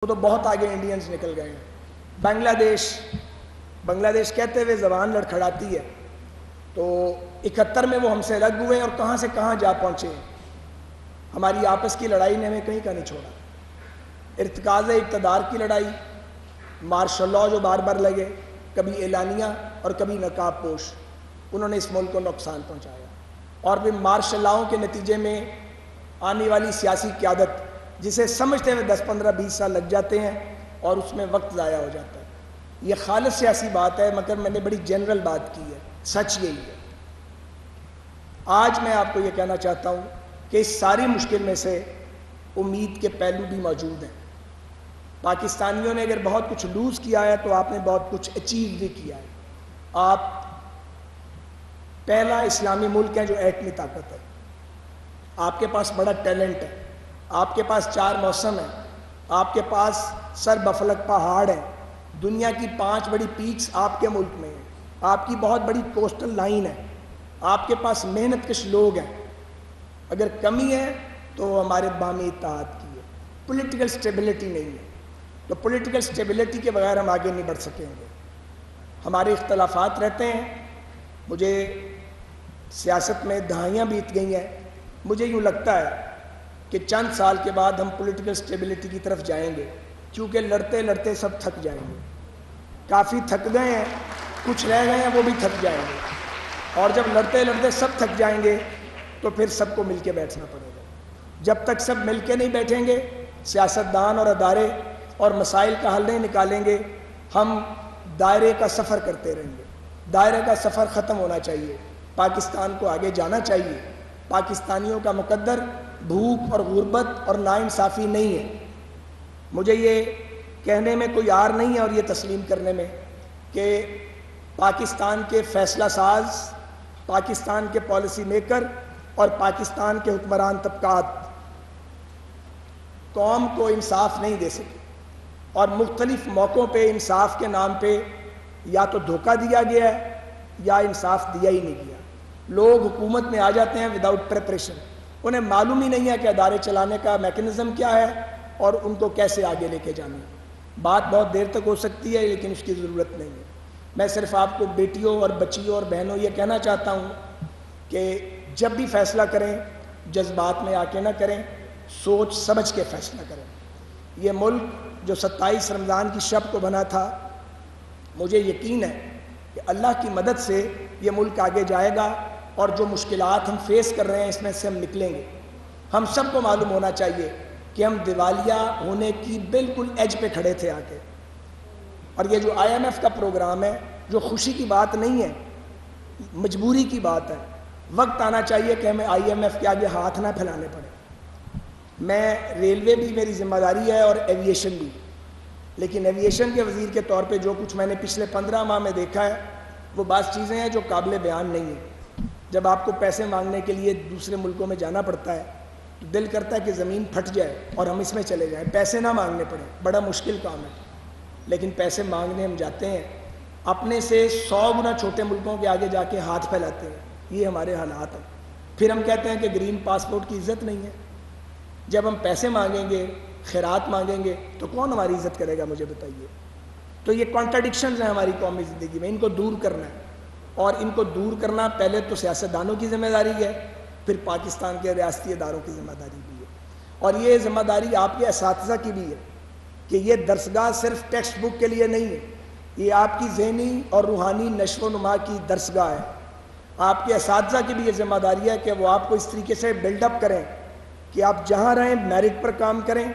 تو بہت آگے انڈینز نکل گئے ہیں۔ بنگلہ دیش کہتے ہوئے زبان لڑکھڑاتی ہے، تو 71 میں وہ ہم سے الگ ہوئے اور کہاں سے کہاں جا پہنچے ہیں۔ ہماری آپس کی لڑائی نے ہمیں کہیں کا نہیں چھوڑا۔ ارتکاز اقتدار کی لڑائی، مارشل لاء جو بار بار لگے، کبھی اعلانیہ اور کبھی نقاب پوش، انہوں نے اس ملک کو نقصان پہنچایا۔ اور پھر مارشل لاؤں کے نتیجے میں آنے والی سیاسی قیادت، جسے سمجھتے ہوئے 10 15 20 سال لگ جاتے ہیں اور اس میں وقت ضائع ہو جاتا ہے۔ یہ خالص سیاسی بات ہے، مگر میں نے بڑی جنرل بات کی ہے، سچ یہی ہے۔ آج میں آپ کو یہ کہنا چاہتا ہوں کہ اس ساری مشکل میں سے امید کے پہلو بھی موجود ہیں۔ پاکستانیوں نے اگر بہت کچھ لوز کیا ہے تو آپ نے بہت کچھ اچیو بھی کیا ہے۔ آپ پہلا اسلامی ملک ہے جو ایٹمی طاقت ہے۔ آپ کے پاس بڑا ٹیلنٹ ہے، آپ کے پاس 4 موسم ہیں، آپ کے پاس سر بفلک پہاڑ ہیں، دنیا کی 5 بڑی پیکس آپ کے ملک میں ہیں، آپ کی بہت بڑی کوسٹل لائن ہے، آپ کے پاس محنت کش لوگ ہیں۔ اگر کمی ہے تو ہمارے باہمی اتحاد کی ہے، پولیٹیکل سٹیبلٹی نہیں ہے۔ تو پولیٹیکل سٹیبلٹی کے بغیر ہم آگے نہیں بڑھ سکیں گے۔ ہمارے اختلافات رہتے ہیں، مجھے سیاست میں دہائیاں بیت گئی ہیں، مجھے یوں لگتا ہے کہ چند سال کے بعد ہم پولیٹیکل سٹیبلٹی کی طرف جائیں گے، کیونکہ لڑتے لڑتے سب تھک جائیں گے۔ کافی تھک گئے ہیں، کچھ رہ گئے ہیں وہ بھی تھک جائیں گے، اور جب لڑتے لڑتے سب تھک جائیں گے تو پھر سب کو مل کے بیٹھنا پڑے گا۔ جب تک سب مل کے نہیں بیٹھیں گے، سیاستدان اور ادارے اور مسائل کا حل نہیں نکالیں گے، ہم دائرے کا سفر کرتے رہیں گے۔ دائرے کا سفر ختم ہونا چاہیے، پاکستان کو آگے جانا چاہیے۔ پاکستانیوں کا مقدر بھوک اور غربت اور ناانصافی نہیں ہے۔ مجھے یہ کہنے میں کوئی عار نہیں ہے اور یہ تسلیم کرنے میں کہ پاکستان کے فیصلہ ساز، پاکستان کے پالیسی میکر اور پاکستان کے حکمران طبقات قوم کو انصاف نہیں دے سکے، اور مختلف موقعوں پہ انصاف کے نام پہ یا تو دھوکہ دیا گیا ہے یا انصاف دیا ہی نہیں گیا۔ لوگ حکومت میں آ جاتے ہیں وداؤٹ پریپریشن، انہیں معلوم ہی نہیں ہے کہ ادارے چلانے کا میکنزم کیا ہے اور ان کو کیسے آگے لے کے جانا ہے۔ بات بہت دیر تک ہو سکتی ہے لیکن اس کی ضرورت نہیں ہے۔ میں صرف آپ کو بیٹیوں اور بچیوں اور بہنوں یہ کہنا چاہتا ہوں کہ جب بھی فیصلہ کریں جذبات میں آ کے نہ کریں، سوچ سمجھ کے فیصلہ کریں۔ یہ ملک جو 27 رمضان کی شب کو بنا تھا، مجھے یقین ہے کہ اللہ کی مدد سے یہ ملک آگے جائے گا، اور جو مشکلات ہم فیس کر رہے ہیں اس میں سے ہم نکلیں گے۔ ہم سب کو معلوم ہونا چاہیے کہ ہم دیوالیہ ہونے کی بالکل ایج پہ کھڑے تھے آ کے، اور یہ جو IMF کا پروگرام ہے جو خوشی کی بات نہیں ہے، مجبوری کی بات ہے۔ وقت آنا چاہیے کہ ہمیں IMF کے آگے ہاتھ نہ پھیلانے پڑے۔ میں ریلوے بھی میری ذمہ داری ہے اور ایویشن بھی، لیکن ایویشن کے وزیر کے طور پہ جو کچھ میں نے پچھلے 15 ماہ میں دیکھا ہے وہ بعض چیزیں ہیں جو قابل بیان نہیں ہیں۔ جب آپ کو پیسے مانگنے کے لیے دوسرے ملکوں میں جانا پڑتا ہے تو دل کرتا ہے کہ زمین پھٹ جائے اور ہم اس میں چلے جائیں، پیسے نہ مانگنے پڑیں۔ بڑا مشکل کام ہے، لیکن پیسے مانگنے ہم جاتے ہیں، اپنے سے 100 گنا چھوٹے ملکوں کے آگے جا کے ہاتھ پھیلاتے ہیں۔ یہ ہمارے حالات ہیں۔ پھر ہم کہتے ہیں کہ گرین پاسپورٹ کی عزت نہیں ہے۔ جب ہم پیسے مانگیں گے، خیرات مانگیں گے تو کون ہماری عزت کرے گا، مجھے بتائیے۔ تو یہ کانٹرڈکشنز ہیں ہماری قومی زندگی میں، ان کو دور کرنا ہے، اور ان کو دور کرنا پہلے تو سیاستدانوں کی ذمہ داری ہے، پھر پاکستان کے ریاستی اداروں کی ذمہ داری بھی ہے، اور یہ ذمہ داری آپ کے اساتذہ کی بھی ہے کہ یہ درسگاہ صرف ٹیکسٹ بک کے لیے نہیں ہے، یہ آپ کی ذہنی اور روحانی نشو و نما کی درسگاہ ہے۔ آپ کے اساتذہ کی بھی یہ ذمہ داری ہے کہ وہ آپ کو اس طریقے سے بلڈ اپ کریں کہ آپ جہاں رہیں میرٹ پر کام کریں،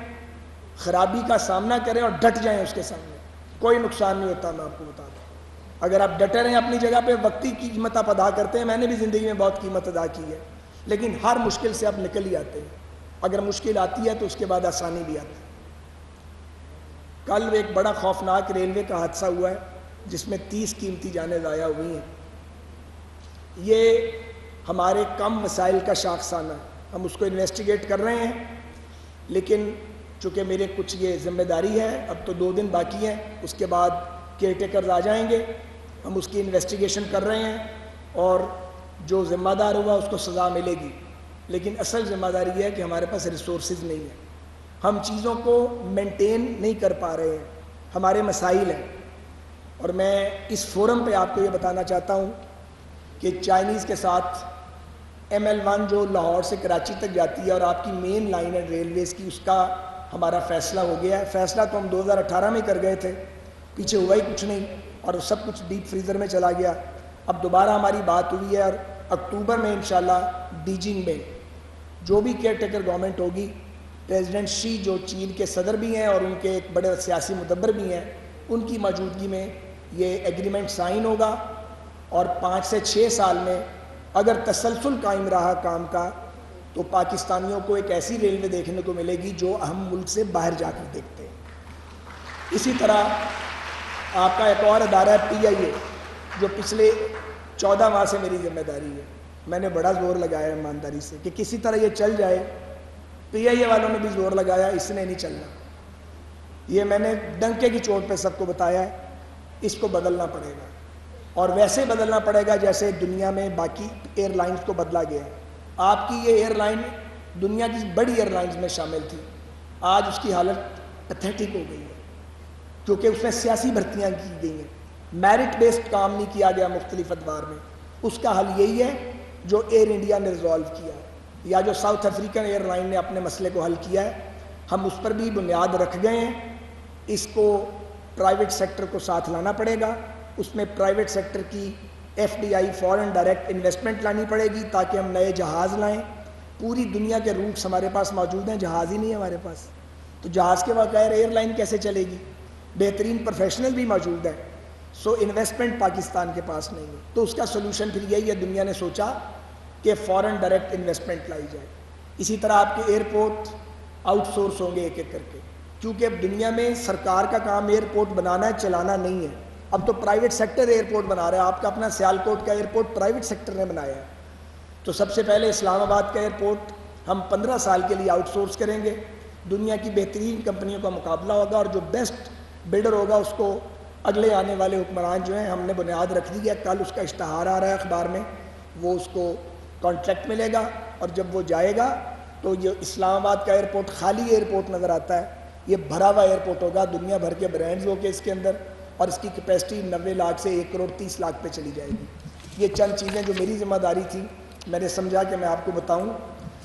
خرابی کا سامنا کریں اور ڈٹ جائیں اس کے سامنے۔ کوئی نقصان نہیں ہوتا، میں آپ کو بتا دوں۔ اگر آپ ڈٹے رہیں اپنی جگہ پہ، وقتی کی قیمت آپ ادا کرتے ہیں، میں نے بھی زندگی میں بہت قیمت ادا کی ہے، لیکن ہر مشکل سے آپ نکل ہی آتے ہیں۔ اگر مشکل آتی ہے تو اس کے بعد آسانی بھی آتی ہے۔ کل ایک بڑا خوفناک ریلوے کا حادثہ ہوا ہے جس میں 30 قیمتی جانیں ضائع ہوئی ہیں۔ یہ ہمارے کم وسائل کا شاخسانہ ہے، ہم اس کو انویسٹیگیٹ کر رہے ہیں، لیکن چونکہ میرے کچھ یہ ذمہ داری ہے، اب تو 2 دن باقی ہیں، اس کے بعد کیئر ٹیکرز آ جائیں گے، ہم اس کی انویسٹیگیشن کر رہے ہیں، اور جو ذمہ دار ہوا اس کو سزا ملے گی۔ لیکن اصل ذمہ داری یہ ہے کہ ہمارے پاس ریسورسز نہیں ہیں۔ ہم چیزوں کو مینٹین نہیں کر پا رہے ہیں، ہمارے مسائل ہیں. اور میں اس فورم پہ آپ کو یہ بتانا چاہتا ہوں کہ چائنیز کے ساتھ ML1 جو لاہور سے کراچی تک جاتی ہے اور آپ کی مین لائن ہے ریلویز کی، اس کا ہمارا فیصلہ ہو گیا ہے. فیصلہ تو ہم 2018 میں کر گئے تھے، پیچھے ہوا ہی کچھ نہیں اور سب کچھ ڈیپ فریزر میں چلا گیا. اب دوبارہ ہماری بات ہوئی ہے اور اکتوبر میں انشاءاللہ بیجنگ میں جو بھی کیئر ٹیکر گورنمنٹ ہوگی، پریزیڈنٹ شی جو چین کے صدر بھی ہیں اور ان کے ایک بڑے سیاسی مدبر بھی ہیں، ان کی موجودگی میں یہ ایگریمنٹ سائن ہوگا. اور 5 سے 6 سال میں اگر تسلسل قائم رہا کام کا تو پاکستانیوں کو ایک ایسی ریلوے دیکھنے کو ملے گی جو ہم ملک سے باہر جا کر دیکھتے ہیں. اسی طرح آپ کا ایک اور ادارہ ہے PIA جو پچھلے 14 ماہ سے میری ذمہ داری ہے. میں نے بڑا زور لگایا ایمانداری سے کہ کسی طرح یہ چل جائے. PIA والوں نے بھی زور لگایا، اس نے نہیں چلنا. یہ میں نے ڈنکے کی چوٹ پہ سب کو بتایا ہے، اس کو بدلنا پڑے گا اور ویسے بدلنا پڑے گا جیسے دنیا میں باقی ایئر لائنز کو بدلا گیا ہے. آپ کی یہ ایئر لائن دنیا کی بڑی ایئر لائنز میں شامل تھی، آج اس کی حالت پیتھیٹک ہو گئی ہے کیونکہ اس میں سیاسی بھرتیاں کی گئی ہیں، میرٹ بیسڈ کام نہیں کیا گیا مختلف ادوار میں. اس کا حل یہی ہے جو ایئر انڈیا نے ریزالو کیا ہے یا جو ساؤتھ افریقن ایئر لائن نے اپنے مسئلے کو حل کیا ہے. ہم اس پر بھی بنیاد رکھ گئے ہیں. اس کو پرائیویٹ سیکٹر کو ساتھ لانا پڑے گا. اس میں پرائیویٹ سیکٹر کی FDI فورن ڈائریکٹ انویسٹمنٹ لانی پڑے گی تاکہ ہم نئے جہاز لائیں. پوری دنیا کے روٹس ہمارے پاس موجود ہیں، جہاز ہی نہیں ہے ہمارے پاس، تو جہاز کے بغیر ایئر لائن کیسے چلے گی؟ بہترین پروفیشنل بھی موجود ہیں، سو انویسٹمنٹ پاکستان کے پاس نہیں ہے. تو اس کا سلوشن پھر یہی ہے، دنیا نے سوچا کہ فورن ڈائریکٹ انویسٹمنٹ لائی جائے. اسی طرح آپ کے ایئرپورٹ آؤٹ سورس ہوں گے ایک ایک کر کے، کیونکہ اب دنیا میں سرکار کا کام ایئرپورٹ بنانا ہے، چلانا نہیں ہے. اب تو پرائیویٹ سیکٹر ایئرپورٹ بنا رہا ہے. آپ کا اپنا سیالکوٹ کا ایئرپورٹ پرائیویٹ سیکٹر نے بنایا ہے. تو سب سے پہلے اسلام آباد کا ایئرپورٹ ہم 15 سال کے لیے آؤٹ سورس کریں گے. دنیا کی بہترین کمپنیوں کا مقابلہ ہوگا اور جو بیسٹ بلڈر ہوگا اس کو اگلے آنے والے حکمران جو ہیں ہم نے بنیاد رکھ دی ہے. کل اس کا اشتہار آ رہا ہے اخبار میں، وہ اس کو کانٹریکٹ ملے گا اور جب وہ جائے گا تو یہ اسلام آباد کا ایئرپورٹ خالی ایئرپورٹ نظر آتا ہے، یہ بھرا ہوا ایئرپورٹ ہوگا. دنیا بھر کے برانڈز ہو کے اس کے اندر، اور اس کی کیپیسٹی 90 لاکھ سے 1,30,00,000 پہ چلی جائے گی. یہ چند چیزیں جو میری ذمہ داری تھی، میں نے سمجھا کہ میں آپ کو بتاؤں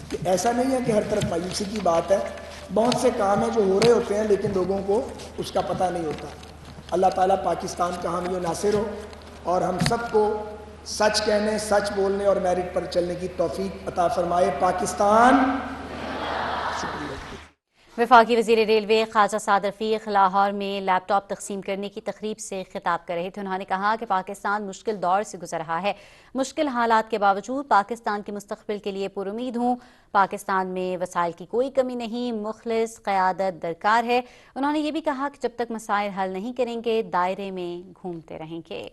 کہ ایسا نہیں ہے کہ ہر طرف مایوسی کی بات ہے. بہت سے کام ہیں جو ہو رہے ہوتے ہیں لیکن لوگوں کو اس کا پتہ نہیں ہوتا. اللہ تعالیٰ پاکستان کا حامی و ناصر ہو اور ہم سب کو سچ کہنے، سچ بولنے اور میرٹ پر چلنے کی توفیق عطا فرمائے. پاکستان. شکریہ. وفاقی وزیر ریلوے خواجہ سعد رفیق لاہور میں لیپ ٹاپ تقسیم کرنے کی تقریب سے خطاب کر رہے تھے. انہوں نے کہا کہ پاکستان مشکل دور سے گزر رہا ہے، مشکل حالات کے باوجود پاکستان کے مستقبل کے لیے پر امید ہوں. پاکستان میں وسائل کی کوئی کمی نہیں، مخلص قیادت درکار ہے. انہوں نے یہ بھی کہا کہ جب تک مسائل حل نہیں کریں گے دائرے میں گھومتے رہیں گے.